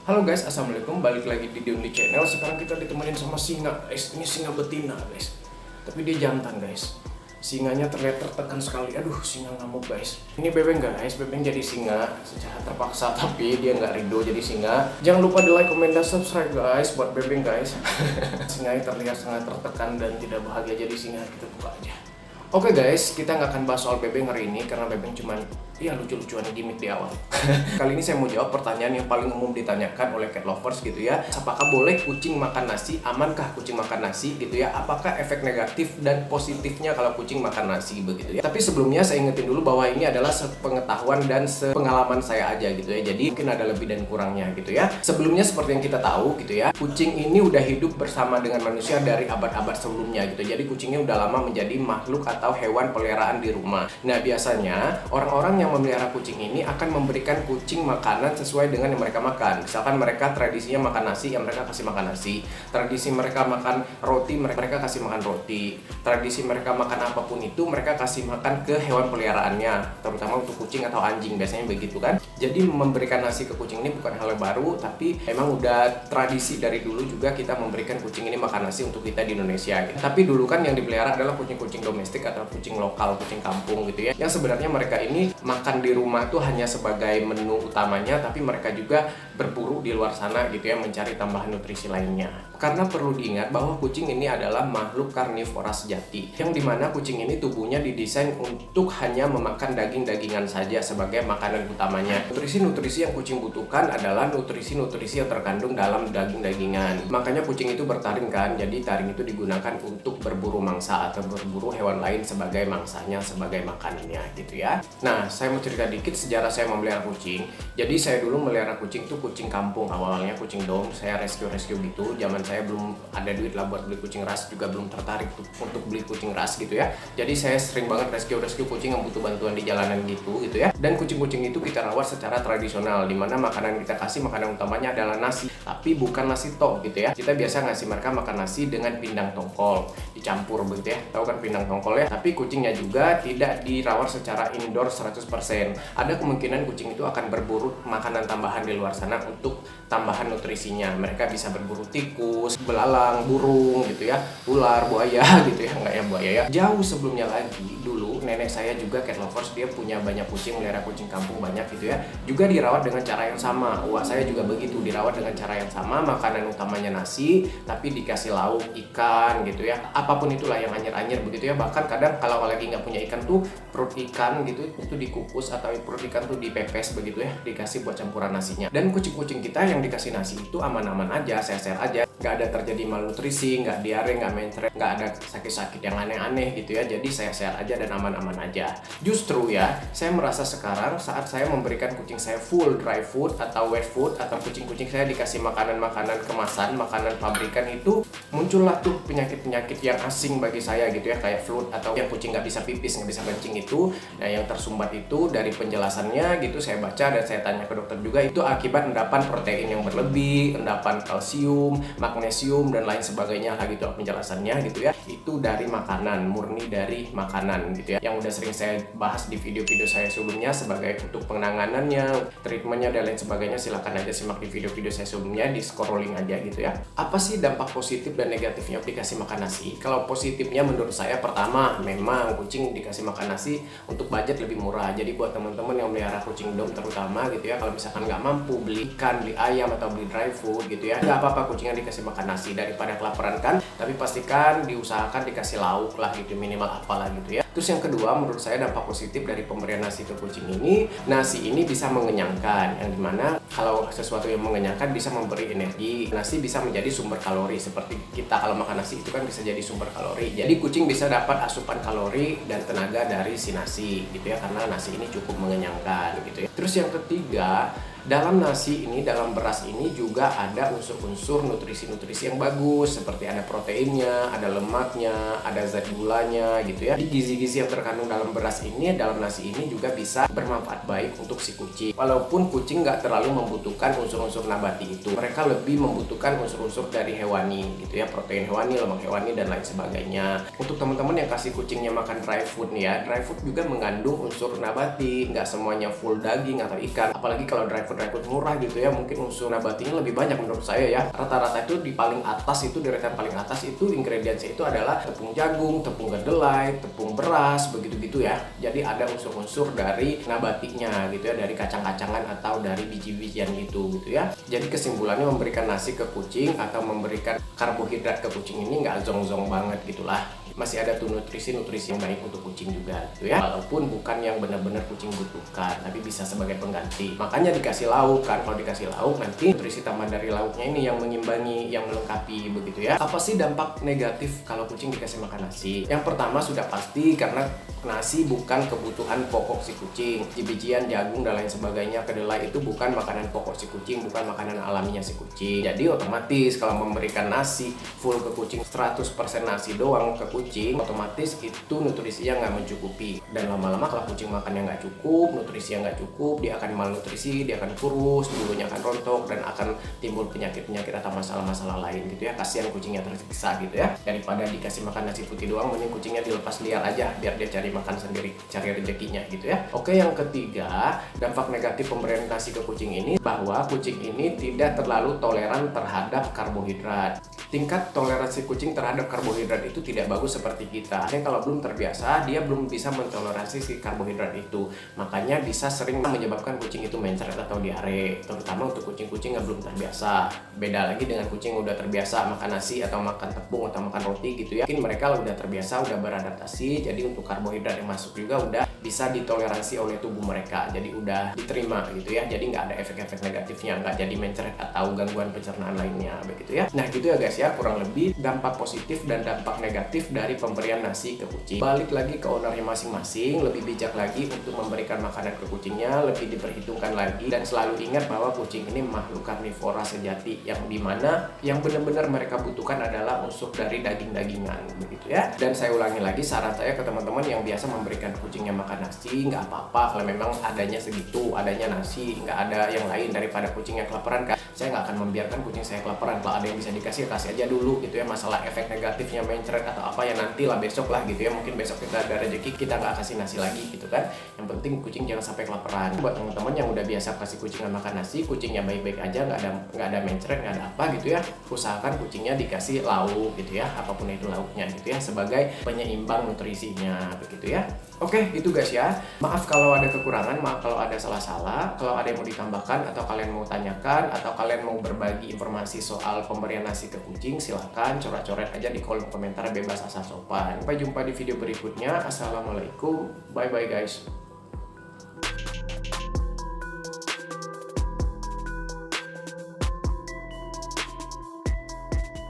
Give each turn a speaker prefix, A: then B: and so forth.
A: Halo guys, assalamualaikum. Balik lagi di Only Channel. Sekarang kita ditemenin sama singa, guys. Ini singa betina, guys. Tapi dia jantan, guys. Singanya terlihat tertekan sekali. Aduh, singa ngamuk, guys. Ini Bebeng, guys. Bebeng jadi singa secara terpaksa, tapi dia nggak ridho jadi singa. Jangan lupa di like, komen, dan subscribe, guys, buat Bebeng, guys. Singanya terlihat sangat tertekan dan tidak bahagia jadi singa. Kita buka aja. Oke guys, kita nggak akan bahas soal Bebeng hari ini karena Bebeng cuman lucu-lucuan gimmick di awal. Kali ini saya mau jawab pertanyaan yang paling umum ditanyakan oleh cat lovers gitu ya. Apakah boleh kucing makan nasi? Amankah kucing makan nasi gitu ya? Apakah efek negatif dan positifnya kalau kucing makan nasi begitu ya? Tapi sebelumnya saya ingetin dulu bahwa ini adalah sepengetahuan dan sepengalaman saya aja gitu ya. Jadi mungkin ada lebih dan kurangnya gitu ya. Sebelumnya seperti yang kita tahu gitu ya, kucing ini udah hidup bersama dengan manusia dari abad-abad sebelumnya gitu. Jadi kucingnya udah lama menjadi makhluk atau hewan peliharaan di rumah. Nah, biasanya orang-orang yang memelihara kucing ini akan memberikan kucing makanan sesuai dengan yang mereka makan. Misalkan mereka tradisinya makan nasi, ya mereka kasih makan nasi. Tradisi mereka makan roti, mereka kasih makan roti. Tradisi mereka makan apapun itu, mereka kasih makan ke hewan peliharaannya, terutama untuk kucing atau anjing, biasanya begitu kan. Jadi memberikan nasi ke kucing ini bukan hal yang baru, tapi emang udah tradisi dari dulu juga kita memberikan kucing ini makan nasi untuk kita di Indonesia gitu. Tapi dulu kan yang dipelihara adalah kucing-kucing domestik atau kucing lokal, kucing kampung gitu ya. Yang sebenarnya mereka ini makan di rumah tuh hanya sebagai menu utamanya, tapi mereka juga berburu di luar sana gitu ya, mencari tambahan nutrisi lainnya. Karena perlu diingat bahwa kucing ini adalah makhluk karnivora sejati, yang dimana kucing ini tubuhnya didesain untuk hanya memakan daging-dagingan saja sebagai makanan utamanya. Nutrisi-nutrisi yang kucing butuhkan adalah nutrisi-nutrisi yang terkandung dalam daging-dagingan. Makanya kucing itu bertaring kan, jadi taring itu digunakan untuk berburu mangsa atau berburu hewan lain sebagai mangsanya, sebagai makanannya gitu ya. Nah, saya mau cerita dikit sejarah saya memelihara kucing. Jadi saya dulu melihara kucing tuh kucing kampung, awalnya kucing dom, saya rescue gitu. Zaman saya belum ada duit lah buat beli kucing ras, juga belum tertarik untuk beli kucing ras gitu ya. Jadi saya sering banget rescue kucing yang butuh bantuan di jalanan gitu ya. Dan kucing-kucing itu kita rawat secara tradisional, dimana makanan kita kasih, makanan utamanya adalah nasi, tapi bukan nasi tok gitu ya. Kita biasa ngasih mereka makan nasi dengan pindang tongkol dicampur begitu ya, tahu kan pindang tongkol ya. Tapi kucingnya juga tidak dirawat secara indoor 100%. Ada kemungkinan kucing itu akan berburu makanan tambahan di luar sana untuk tambahan nutrisinya. Mereka bisa berburu tikus, belalang, burung gitu ya, ular, buaya gitu ya. Enggak ya buaya ya. Jauh sebelumnya lagi, dulu nenek saya juga cat lovers, dia punya banyak kucing, melihara kucing kampung banyak gitu ya. Juga dirawat dengan cara yang sama. Wah, saya juga begitu, dirawat dengan cara yang sama. Makanan utamanya nasi, tapi dikasih lauk ikan gitu ya. Apapun itulah yang anyir-anyir begitu ya. Bahkan kadang kalau lagi nggak punya ikan tuh, perut ikan gitu itu dikukus atau perut ikan tuh dipepes begitu ya, dikasih buat campuran nasinya. Dan kucing-kucing kita yang dikasih nasi itu aman-aman aja, sehat-sehat aja, nggak ada terjadi malnutrisi, nggak diare, nggak mencret, nggak ada sakit-sakit yang aneh-aneh gitu ya. Jadi sehat-sehat aja dan aman-aman aja. Justru ya, saya merasa sekarang saat saya memberikan kucing saya full dry food atau wet food, atau kucing-kucing saya dikasih makanan-makanan kemasan, makanan pabrikan, itu muncullah tuh penyakit-penyakit yang asing bagi saya gitu ya, kayak flu atau yang kucing nggak bisa pipis, nggak bisa kencing itu. Nah, yang tersumbat itu dari penjelasannya gitu saya baca dan saya tanya ke dokter juga, itu akibat endapan protein yang berlebih, endapan kalsium, magnesium dan lain sebagainya lah gitu penjelasannya gitu ya. Itu dari makanan, murni dari makanan gitu ya. Yang udah sering saya bahas di video-video saya sebelumnya sebagai untuk penanganannya, treatmentnya dan lain sebagainya, silahkan aja simak di video-video saya sebelumnya, di scrolling aja gitu ya. Apa sih dampak positif dan negatifnya aplikasi makan nasi? Kalau positifnya menurut saya, pertama, memang kucing dikasih makan nasi untuk budget lebih murah. Jadi buat teman-teman yang melihara kucing dom terutama gitu ya, kalau misalkan nggak mampu beli ikan, beli ayam atau beli dry food gitu ya, nggak apa-apa kucingnya dikasih makan nasi daripada kelaparan kan. Tapi pastikan diusahakan dikasih lauk lah gitu, minimal apalah gitu ya. Terus yang kedua, menurut saya dampak positif dari pemberian nasi ke kucing ini, nasi ini bisa mengenyangkan, yang dimana kalau sesuatu yang mengenyangkan bisa memberi energi. Nasi bisa menjadi sumber kalori, seperti kita kalau makan nasi itu kan bisa jadi sumber kalori. Jadi kucing bisa dapat asupan kalori dan tenaga dari si nasi gitu ya, karena nasi ini cukup mengenyangkan gitu ya. Terus yang ketiga, dalam nasi ini, dalam beras ini juga ada unsur-unsur nutrisi-nutrisi yang bagus, seperti ada proteinnya, ada lemaknya, ada zat gulanya gitu ya. Di gizi-gizi yang terkandung dalam beras ini, dalam nasi ini juga bisa bermanfaat baik untuk si kucing. Walaupun kucing nggak terlalu membutuhkan unsur-unsur nabati itu, mereka lebih membutuhkan unsur-unsur dari hewani gitu ya, protein hewani, lemak hewani dan lain sebagainya. Untuk teman-teman yang kasih kucingnya makan dry food nih ya, dry food juga mengandung unsur nabati, nggak semuanya full daging atau ikan. Apalagi kalau dry food rekrut murah gitu ya, mungkin unsur nabatinya lebih banyak menurut saya ya. Rata-rata itu di paling atas itu, deretan paling atas itu ingredientsnya itu adalah tepung jagung, tepung kedelai, tepung beras, begitu-gitu ya. Jadi ada unsur-unsur dari nabatinya gitu ya, dari kacang-kacangan atau dari biji-bijian gitu ya. Jadi kesimpulannya, memberikan nasi ke kucing atau memberikan karbohidrat ke kucing ini nggak zong-zong banget gitulah. Masih ada tuh nutrisi-nutrisi yang baik untuk kucing juga gitu ya, walaupun bukan yang benar-benar kucing butuhkan, tapi bisa sebagai pengganti. Makanya dikasih lauk kan, kalau dikasih lauk nanti nutrisi tambahan dari lauknya ini yang mengimbangi, yang melengkapi begitu ya. Apa sih dampak negatif kalau kucing dikasih makan nasi? Yang pertama sudah pasti karena nasi bukan kebutuhan pokok si kucing. Biji-bijian, jagung dan lain sebagainya, kedelai itu bukan makanan pokok si kucing, bukan makanan alaminya si kucing. Jadi otomatis kalau memberikan nasi full ke kucing, 100% nasi doang ke kucing, otomatis itu nutrisinya nggak mencukupi. Dan lama-lama kalau kucing makannya nggak cukup, nutrisinya nggak cukup, dia akan malnutrisi, dia akan kurus, bulunya akan rontok, dan akan timbul penyakit-penyakit atau masalah-masalah lain gitu ya. Kasihan kucingnya tersiksa gitu ya. Daripada dikasih makan nasi putih doang, mending kucingnya dilepas liar aja biar dia cari makan sendiri, cari rezekinya gitu ya. Oke, yang ketiga, dampak negatif pemberian nasi ke kucing ini bahwa kucing ini tidak terlalu toleran terhadap karbohidrat. Tingkat toleransi kucing terhadap karbohidrat itu tidak bagus seperti kita. Jadi kalau belum terbiasa, dia belum bisa mentoleransi si karbohidrat itu. Makanya bisa sering menyebabkan kucing itu mencret atau diare, terutama untuk kucing-kucing yang belum terbiasa. Beda lagi dengan kucing yang udah terbiasa makan nasi atau makan tepung atau makan roti gitu ya. Mungkin mereka udah terbiasa, udah beradaptasi, jadi untuk karbohidrat yang masuk juga udah bisa ditoleransi oleh tubuh mereka. Jadi udah diterima gitu ya. Jadi nggak ada efek-efek negatifnya, nggak jadi mencret atau gangguan pencernaan lainnya begitu ya. Nah gitu ya guys ya, kurang lebih dampak positif dan dampak negatif dari pemberian nasi ke kucing. Balik lagi ke ownernya masing-masing, lebih bijak lagi untuk memberikan makanan ke kucingnya, lebih diperhitungkan lagi, dan selalu ingat bahwa kucing ini makhluk karnivora sejati, yang dimana yang benar-benar mereka butuhkan adalah unsur dari daging-dagingan begitu ya. Dan saya ulangi lagi, saran saya ke teman-teman yang biasa memberikan kucingnya makan nasi, nggak apa-apa kalau memang adanya segitu, adanya nasi, nggak ada yang lain daripada kucingnya kelaparan kan. Saya nggak akan membiarkan kucing saya kelaparan. Kalau ada yang bisa dikasih, kasih aja dulu gitu ya. Masalah efek negatifnya mencret atau apa ya nantilah besok lah gitu ya. Mungkin besok kita ada rezeki, kita nggak kasih nasi lagi gitu kan. Yang penting kucing jangan sampai kelaparan. Buat teman-teman yang udah biasa kasih kucingnya makan nasi, kucingnya baik-baik aja, nggak ada mencret, nggak ada apa gitu ya, usahakan kucingnya dikasih lauk gitu ya, apapun itu lauknya gitu ya, sebagai penyeimbang nutrisinya begitu ya. Oke, itu guys ya. Maaf kalau ada kekurangan, maaf kalau ada salah-salah. Kalau ada yang mau ditambahkan atau kalian mau tanyakan atau kalian mau berbagi informasi soal pemberian nasi ke kucing, silahkan coret-coret aja di kolom komentar, bebas asal sopan. Sampai jumpa di video berikutnya. Assalamualaikum, bye bye guys.